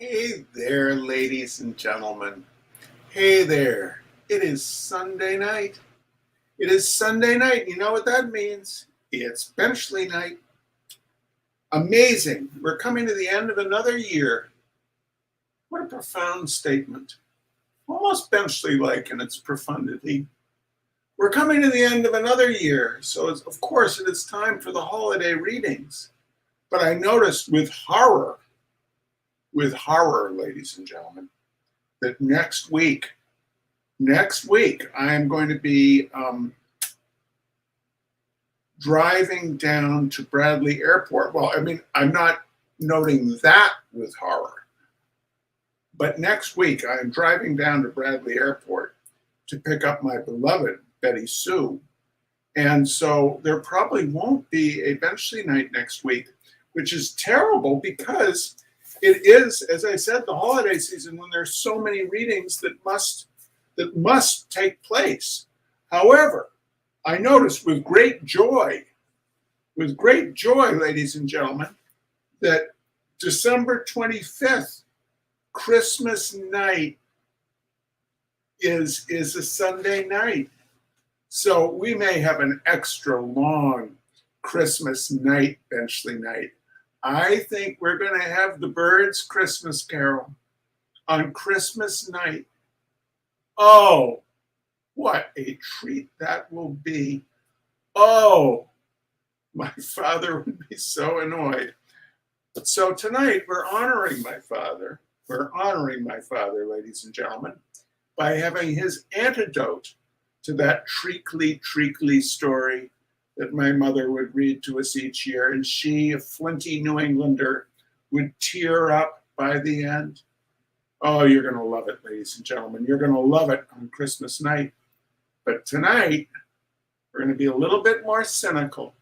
Hey there, ladies and gentlemen. Hey there. It is Sunday night. It is Sunday night. You know what that means? It's Benchley night. Amazing. We're coming to the end of another year. What a profound statement. Almost Benchley-like in its profundity. We're coming to the end of another year, so of course it is time for the holiday readings. But I noticed with horror, ladies and gentlemen, that next week, I am going to be driving down to Bradley Airport. Well, I mean, I'm not noting that with horror, but next week I am driving down to Bradley Airport to pick up my beloved Betty Sue. And so there probably won't be a Benchley night next week, which is terrible because it is, as I said, the holiday season when there's so many readings that must take place. However, I noticed with great joy, ladies and gentlemen, that December 25th, Christmas night, is a Sunday night. So we may have an extra long Christmas night, Benchley night. I think we're going to have the Birds' Christmas Carol on Christmas night. Oh, what a treat that will be. Oh, my father would be so annoyed. So tonight we're honoring my father. We're honoring my father, ladies and gentlemen, by having his antidote to that treacly story that my mother would read to us each year, and she, a flinty New Englander, would tear up by the end. Oh, you're going to love it, ladies and gentlemen. You're going to love it on Christmas night. But tonight, we're going to be a little bit more cynical.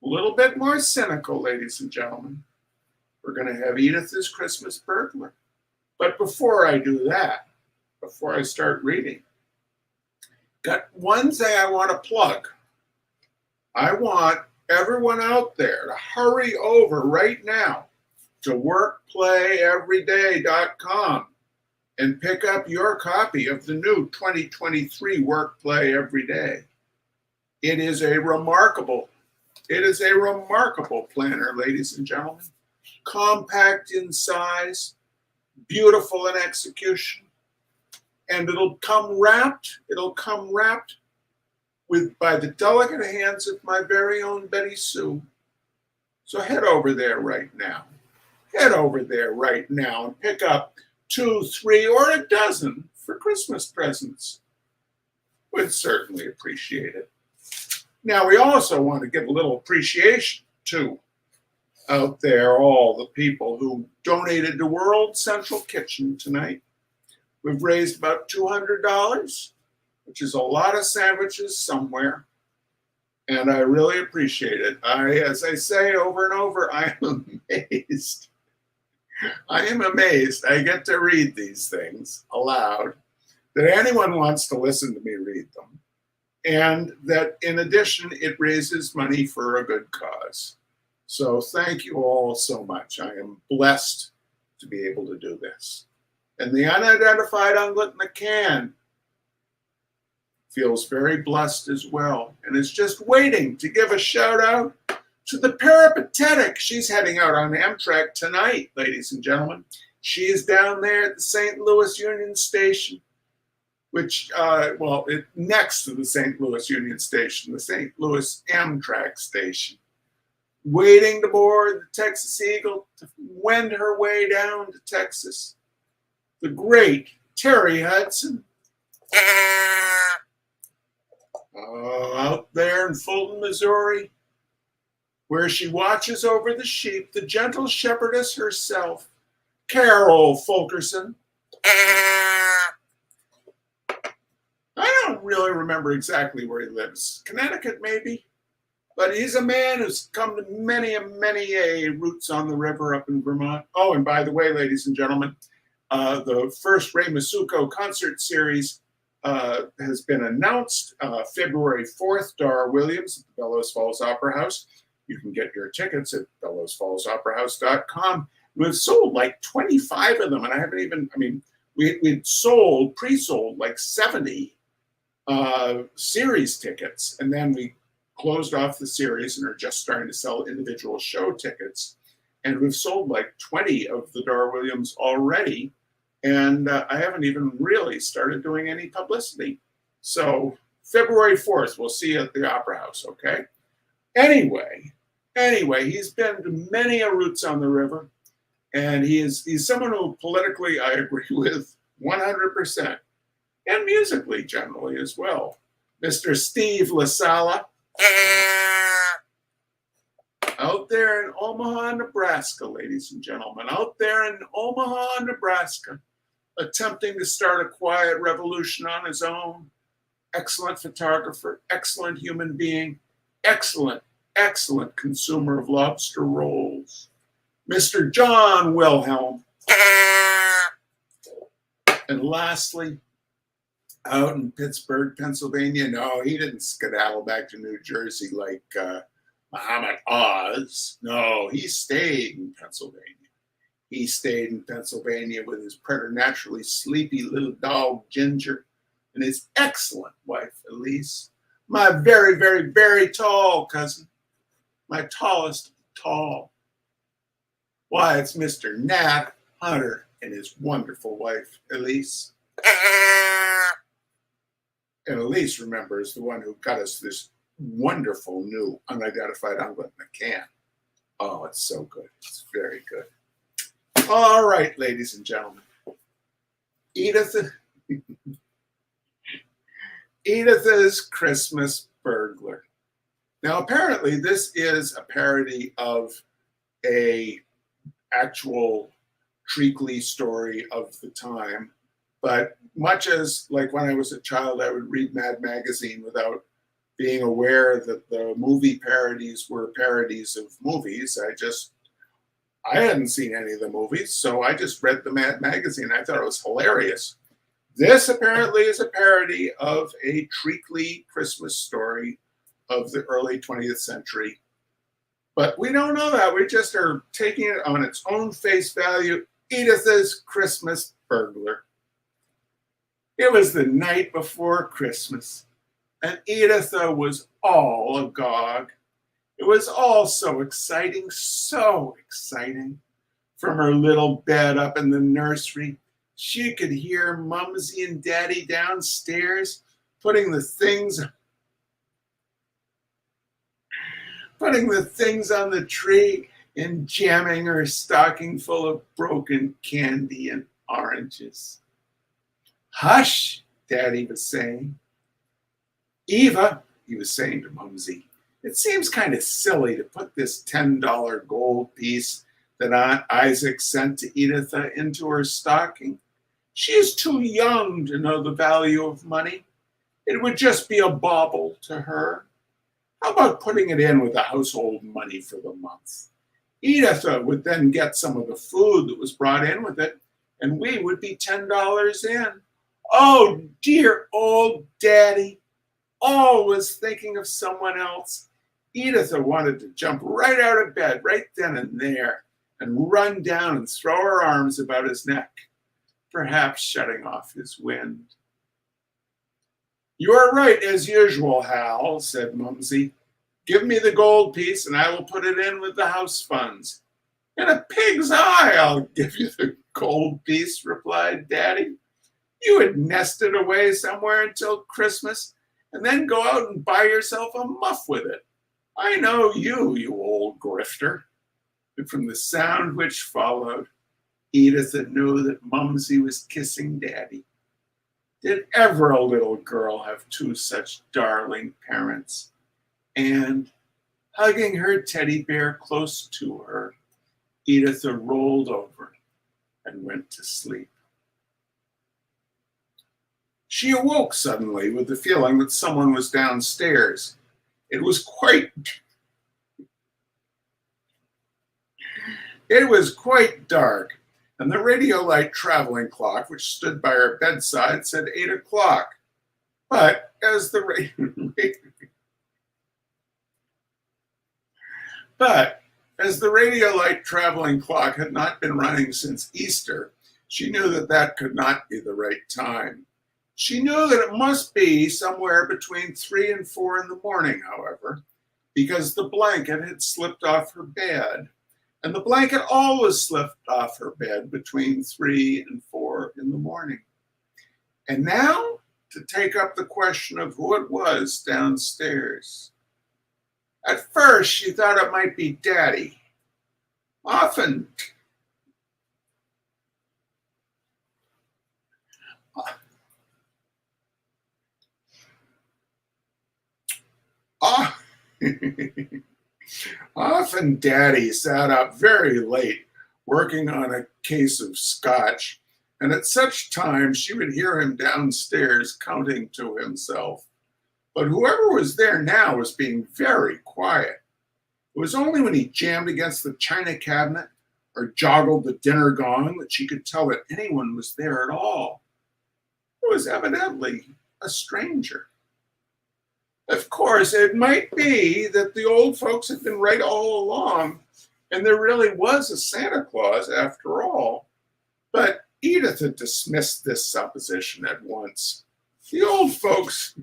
A little bit more cynical, ladies and gentlemen. We're going to have Editha'S Christmas Burglar. But before I do that, before I start reading, got one thing I want to plug. I want everyone out there to hurry over right now to workplayeveryday.com and pick up your copy of the new 2023 Work Play Everyday. It is a remarkable planner, ladies and gentlemen. Compact in size, beautiful in execution, and it'll come wrapped by the delicate hands of my very own Betty Sue. So head over there right now. And pick up 2, 3, or a dozen for Christmas presents. Would certainly appreciate it. Now, we also want to give a little appreciation to out there, all the people who donated to World Central Kitchen tonight. We've raised about $200, which is a lot of sandwiches somewhere, and I really appreciate it. As I say over and over, I am amazed. I am amazed I get to read these things aloud, that anyone wants to listen to me read them, and that in addition, it raises money for a good cause. So thank you all so much. I am blessed to be able to do this. And the unidentified unglet in the can feels very blessed as well, and is just waiting to give a shout out to the peripatetic. She's heading out on Amtrak tonight, ladies and gentlemen. She is down there at the St. Louis Union Station, which, next to the St. Louis Union Station, the St. Louis Amtrak station, waiting to board the Texas Eagle to wend her way down to Texas. The great Terry Hudson. Out there in Fulton, Missouri, where she watches over the sheep, the gentle shepherdess herself, Carol Fulkerson. I don't really remember exactly where he lives. Connecticut, maybe? But he's a man who's come to many routes on the river up in Vermont. Oh, and by the way, ladies and gentlemen, the first Ray Masuko concert series has been announced February 4th, Dar Williams at the Bellows Falls Opera House. You can get your tickets at bellowsfallsoperahouse.com. We've sold like 25 of them, and I haven't even, I mean, we'd sold, pre-sold like 70 series tickets, and then we closed off the series and are just starting to sell individual show tickets. And we've sold like 20 of the Dar Williams already, and I haven't even really started doing any publicity. So February 4th, we'll see you at the Opera House, okay? Anyway, he's been to many a Roots on the River, and he's someone who politically I agree with 100%, and musically generally as well. Mr. Steve LaSala, out there in Omaha, Nebraska, ladies and gentlemen, out there in Omaha, Nebraska, attempting to start a quiet revolution on his own. Excellent photographer, excellent human being, excellent consumer of lobster rolls. Mr. John Wilhelm. And lastly, out in Pittsburgh, Pennsylvania, no, he didn't skedaddle back to New Jersey like Muhammad Oz. No, he stayed in Pennsylvania. He stayed in Pennsylvania with his preternaturally sleepy little dog, Ginger, and his excellent wife, Elise. My very, very, very tall cousin. My tallest tall. Why, it's Mr. Nat Hunter and his wonderful wife, Elise. And Elise, remember, is the one who got us this wonderful new unidentified omelet in a can. Oh, it's so good. It's very good. All right, ladies and gentlemen. Editha'S Christmas Burglar. Now, apparently, this is a parody of a actual treacly story of the time. But much as, like, when I was a child, I would read Mad Magazine without being aware that the movie parodies were parodies of movies. I hadn't seen any of the movies, so I just read the Mad Magazine. I thought it was hilarious. This apparently is a parody of a treacly Christmas story of the early 20th century. But we don't know that. We just are taking it on its own face value. Editha'S Christmas Burglar. It was the night before Christmas, and Editha was all agog. It was all so exciting. From her little bed up in the nursery, she could hear Mumsy and Daddy downstairs putting the things on the tree and jamming her stocking full of broken candy and oranges. Hush, Daddy was saying. Eva, he was saying to Mumsy, it seems kind of silly to put this $10 gold piece that Aunt Isaac sent to Editha into her stocking. She is too young to know the value of money. It would just be a bauble to her. How about putting it in with the household money for the month? Editha would then get some of the food that was brought in with it, and we would be $10 in. Oh, dear old Daddy, always thinking of someone else. Editha wanted to jump right out of bed, right then and there, and run down and throw her arms about his neck, perhaps shutting off his wind. You are right, as usual, Hal, said Mumsy. Give me the gold piece, and I will put it in with the house funds. In a pig's eye, I'll give you the gold piece, replied Daddy. You would nest it away somewhere until Christmas, and then go out and buy yourself a muff with it. I know you, you old grifter. And from the sound which followed, Editha knew that Mumsy was kissing Daddy. Did ever a little girl have two such darling parents? And, hugging her teddy bear close to her, Editha rolled over and went to sleep. She awoke suddenly with the feeling that someone was downstairs. It was quite dark, and the Radiolite traveling clock, which stood by her bedside, said 8 o'clock. But as the As the Radiolite traveling clock had not been running since Easter, she knew that that could not be the right time. She knew that it must be somewhere between 3 and 4 in the morning, however, because the blanket had slipped off her bed. And the blanket always slipped off her bed between 3 and 4 in the morning. And now to take up the question of who it was downstairs. At first, she thought it might be Daddy. Often, often Daddy sat up very late working on a case of scotch, and at such times she would hear him downstairs counting to himself. But whoever was there now was being very quiet. It was only when he jammed against the china cabinet or joggled the dinner gong that she could tell that anyone was there at all. It was evidently a stranger. Of course, it might be that the old folks had been right all along, and there really was a Santa Claus after all. But Edith had dismissed this supposition at once. The old folks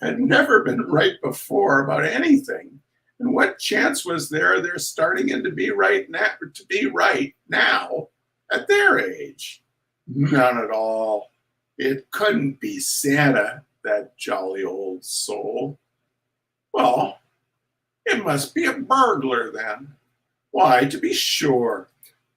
had never been right before about anything. And what chance was there they're starting in to be right now at their age? None at all. It couldn't be Santa, that jolly old soul. Well, it must be a burglar then. Why, to be sure,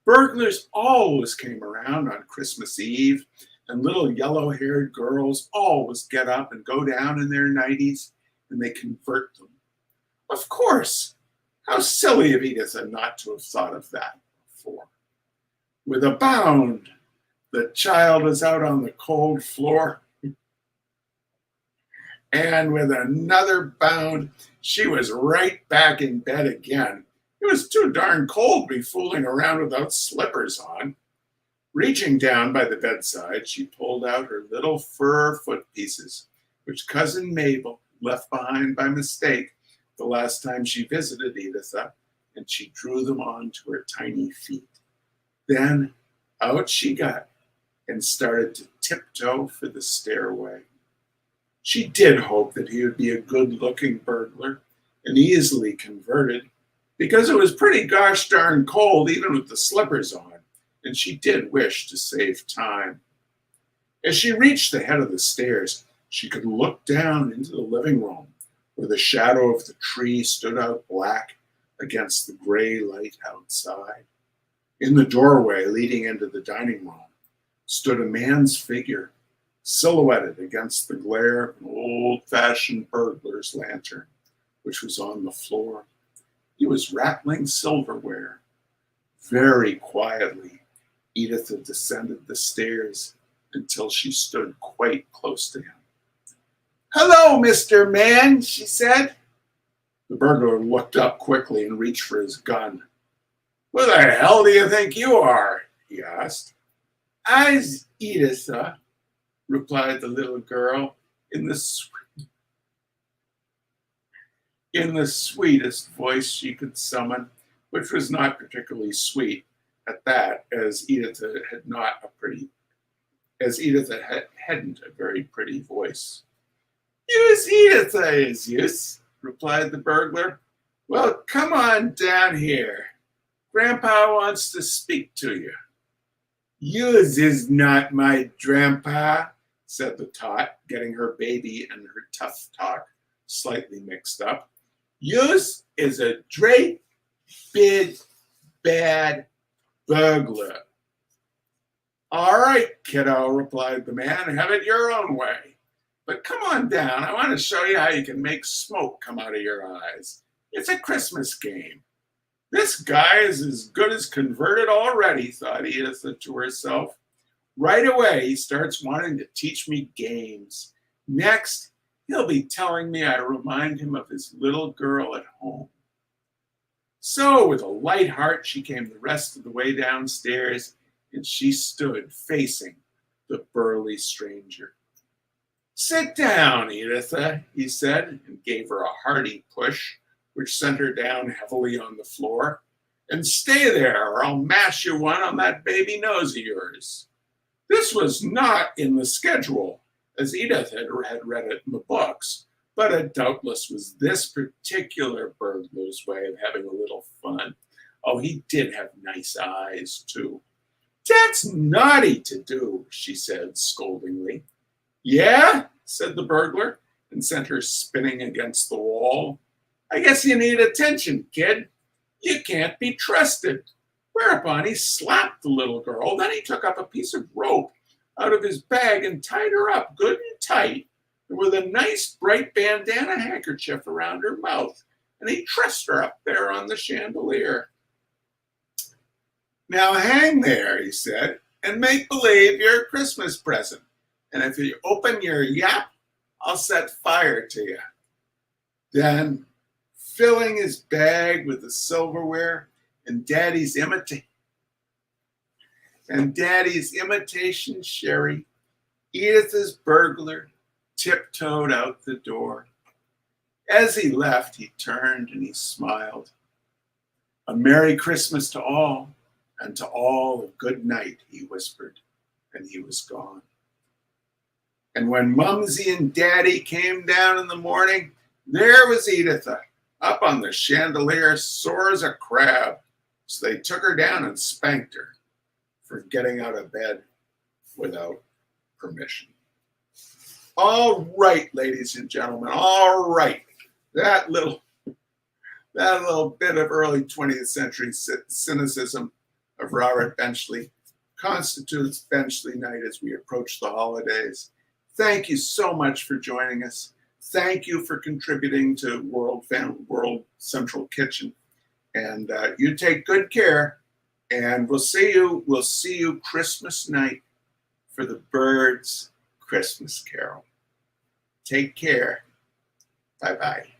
burglars always came around on Christmas Eve, and little yellow-haired girls always get up and go down in their nighties, and they convert them. Of course, how silly of Editha not to have thought of that before. With a bound, the child was out on the cold floor, and with another bound, she was right back in bed again. It was too darn cold to be fooling around without slippers on. Reaching down by the bedside, she pulled out her little fur foot pieces, which Cousin Mabel left behind by mistake the last time she visited Editha, and she drew them onto her tiny feet. Then out she got and started to tiptoe for the stairway. She did hope that he would be a good-looking burglar and easily converted, because it was pretty gosh darn cold even with the slippers on, and she did wish to save time. As she reached the head of the stairs, she could look down into the living room, where the shadow of the tree stood out black against the gray light outside. In the doorway leading into the dining room stood a man's figure, silhouetted against the glare of an old-fashioned burglar's lantern, which was on the floor. He was rattling silverware. Very quietly, Editha descended the stairs until she stood quite close to him. "Hello, Mr. Man," she said. The burglar looked up quickly and reached for his gun. "Who the hell do you think you are?" he asked. "I's Editha," replied the little girl in the sweetest voice she could summon, which was not particularly sweet at that, as Editha hadn't a very pretty voice. "You's Editha, is yous?" replied the burglar. "Well, come on down here. Grandpa wants to speak to you." "Yous is not my grandpa," said the tot, getting her baby and her tough talk slightly mixed up. "Yous is a great, big, bad burglar." "All right, kiddo," replied the man, "have it your own way. But come on down. I want to show you how you can make smoke come out of your eyes. It's a Christmas game." "This guy is as good as converted already," thought Editha to herself. "Right away, he starts wanting to teach me games. Next, he'll be telling me I remind him of his little girl at home." So, with a light heart, she came the rest of the way downstairs, and she stood facing the burly stranger. "Sit down, Editha," he said, and gave her a hearty push, which sent her down heavily on the floor. "And stay there, or I'll mash you one on that baby nose of yours." This was not in the schedule, as Edith had read it in the books, but it doubtless was this particular burglar's way of having a little fun. Oh, he did have nice eyes, too. "That's naughty to do," she said scoldingly. "Yeah?" said the burglar, and sent her spinning against the wall. "I guess you need attention, kid. You can't be trusted." Whereupon he slapped the little girl. Then he took up a piece of rope out of his bag and tied her up good and tight, and with a nice bright bandana handkerchief around her mouth. And he trussed her up there on the chandelier. "Now hang there," he said, "and make believe you're a Christmas present. And if you open your yap, I'll set fire to you." Then, filling his bag with the silverware and Daddy's imitation sherry, Edith's burglar tiptoed out the door. As he left, he turned and he smiled. "A Merry Christmas to all, and to all a good night," he whispered, and he was gone. And when Mumsy and Daddy came down in the morning, there was Editha, up on the chandelier, sore as a crab. So they took her down and spanked her for getting out of bed without permission. All right, ladies and gentlemen, all right. That little bit of early 20th century cynicism of Robert Benchley constitutes Benchley Night as we approach the holidays. Thank you so much for joining us. Thank you for contributing to World Central Kitchen. And you take good care. And we'll see you Christmas night for the Birds Christmas Carol. Take care. Bye-bye.